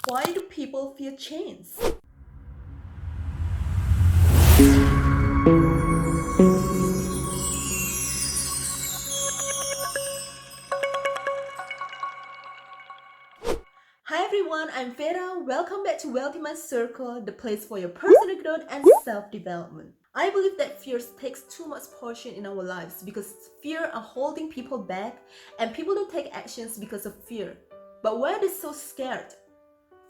Why do people fear change? Hi everyone, I'm Vera. Welcome back to Wealthy Mind Circle, the place for your personal growth and self-development. I believe that fear takes too much portion in our lives because fear are holding people back and people don't take actions because of fear. But why are they so scared?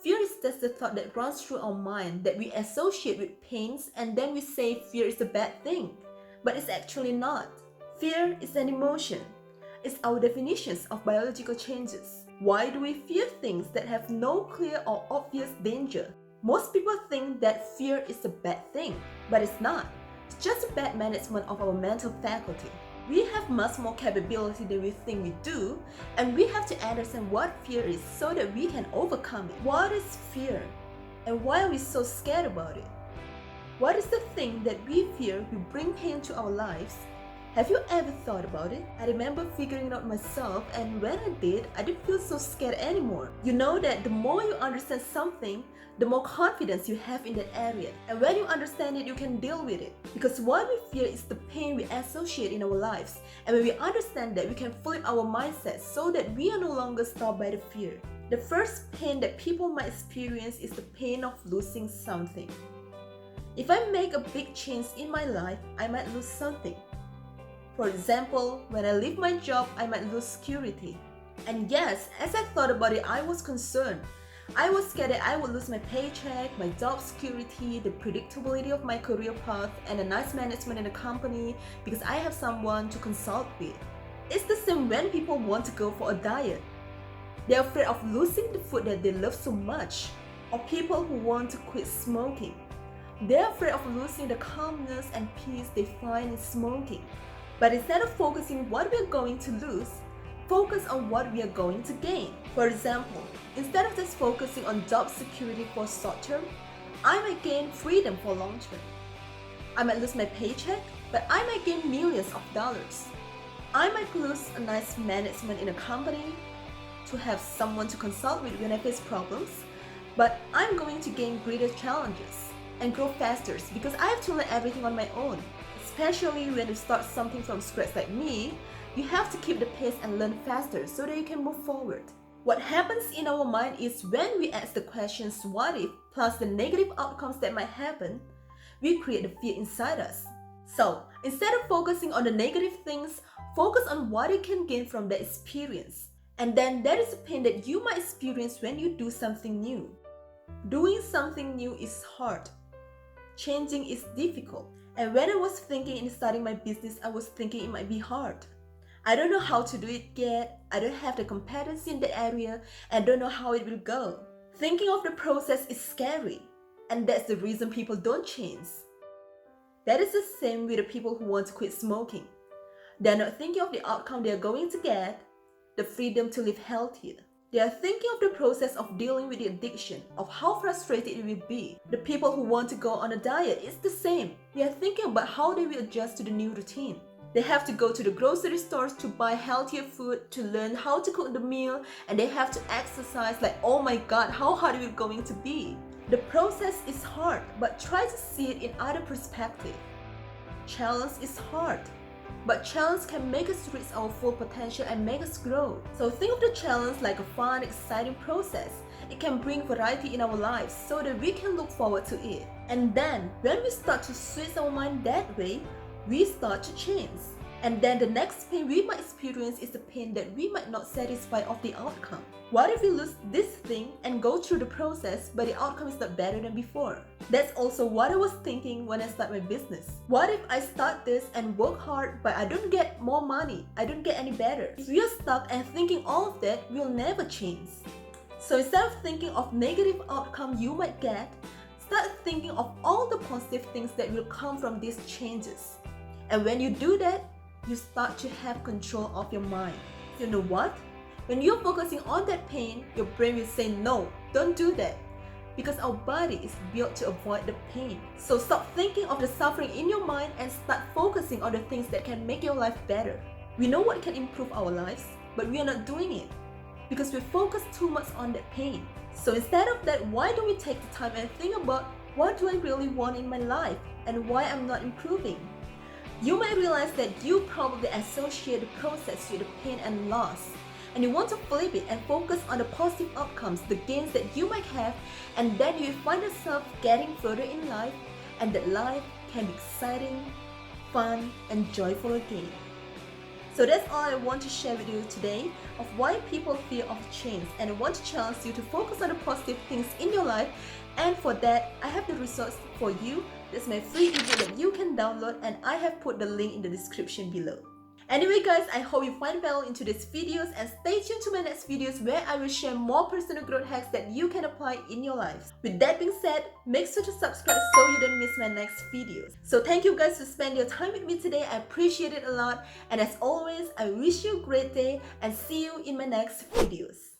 Fear is just the thought that runs through our mind that we associate with pains and then we say fear is a bad thing. But it's actually not. Fear is an emotion. It's our definitions of biological changes. Why do we fear things that have no clear or obvious danger? Most people think that fear is a bad thing, but it's not. It's just a bad management of our mental faculty. We have much more capability than we think we do, and we have to understand what fear is so that we can overcome it. What is fear? And why are we so scared about it? What is the thing that we fear will bring pain to our lives? Have you ever thought about it? I remember figuring it out myself, and when I did, I didn't feel so scared anymore. You know that the more you understand something, the more confidence you have in that area. And when you understand it, you can deal with it. Because what we fear is the pain we associate in our lives. And when we understand that, we can flip our mindset so that we are no longer stopped by the fear. The first pain that people might experience is the pain of losing something. If I make a big change in my life, I might lose something. For example, when I leave my job, I might lose security. And yes, as I thought about it, I was concerned. I was scared that I would lose my paycheck, my job security, the predictability of my career path, and a nice management in the company because I have someone to consult with. It's the same when people want to go for a diet. They're afraid of losing the food that they love so much, or people who want to quit smoking. They're afraid of losing the calmness and peace they find in smoking. But instead of focusing what we're going to lose, focus on what we are going to gain. For example, instead of just focusing on job security for short term, I might gain freedom for long term. I might lose my paycheck, but I might gain millions of dollars. I might lose a nice management in a company to have someone to consult with when I face problems, but I'm going to gain greater challenges and grow faster because I have to learn everything on my own. Especially when you start something from scratch like me, you have to keep the pace and learn faster so that you can move forward. What happens in our mind is when we ask the questions what if plus the negative outcomes that might happen, we create the fear inside us. So instead of focusing on the negative things, focus on what you can gain from the experience. And then there is a pain that you might experience when you do something new. Doing something new is hard. Changing is difficult. And when I was thinking in starting my business, I was thinking it might be hard. I don't know how to do it yet. I don't have the competency in the area and don't know how it will go. Thinking of the process is scary, and that's the reason people don't change. That is the same with the people who want to quit smoking. They're not thinking of the outcome they're going to get, the freedom to live healthier. They are thinking of the process of dealing with the addiction, of how frustrated it will be. The people who want to go on a diet, it's the same. They are thinking about how they will adjust to the new routine. They have to go to the grocery stores to buy healthier food, to learn how to cook the meal, and they have to exercise like, oh my god, how hard is it going to be? The process is hard, but try to see it in other perspective. Challenge is hard, but challenge can make us reach our full potential and make us grow. So think of the challenge like a fun, exciting process. It can bring variety in our lives so that we can look forward to it. And then, when we start to switch our mind that way, we start to change. And then the next pain we might experience is the pain that we might not satisfy of the outcome. What if we lose this thing and go through the process but the outcome is not better than before? That's also what I was thinking when I started my business. What if I start this and work hard but I don't get more money, I don't get any better? If we are stuck and thinking all of that, we'll never change. So instead of thinking of negative outcome you might get, start thinking of all the positive things that will come from these changes. And when you do that, you start to have control of your mind. You know what? When you're focusing on that pain, your brain will say no, don't do that. Because our body is built to avoid the pain. So stop thinking of the suffering in your mind and start focusing on the things that can make your life better. We know what can improve our lives, but we are not doing it because we focus too much on that pain. So instead of that, why don't we take the time and think about what do I really want in my life and why I'm not improving? You might realize that you probably associate the process with the pain and loss, and you want to flip it and focus on the positive outcomes, the gains that you might have, and then you find yourself getting further in life, and that life can be exciting, fun, and joyful again. So that's all I want to share with you today of why people fear of change, and I want to challenge you to focus on the positive things in your life. And for that, I have the resource for you. That's my free ebook that you can download, and I have put the link in the description below. Anyway guys, I hope you find value in today's videos, and stay tuned to my next videos where I will share more personal growth hacks that you can apply in your lives. With that being said, make sure to subscribe so you don't miss my next videos. So thank you guys for spending your time with me today. I appreciate it a lot, and as always, I wish you a great day and see you in my next videos.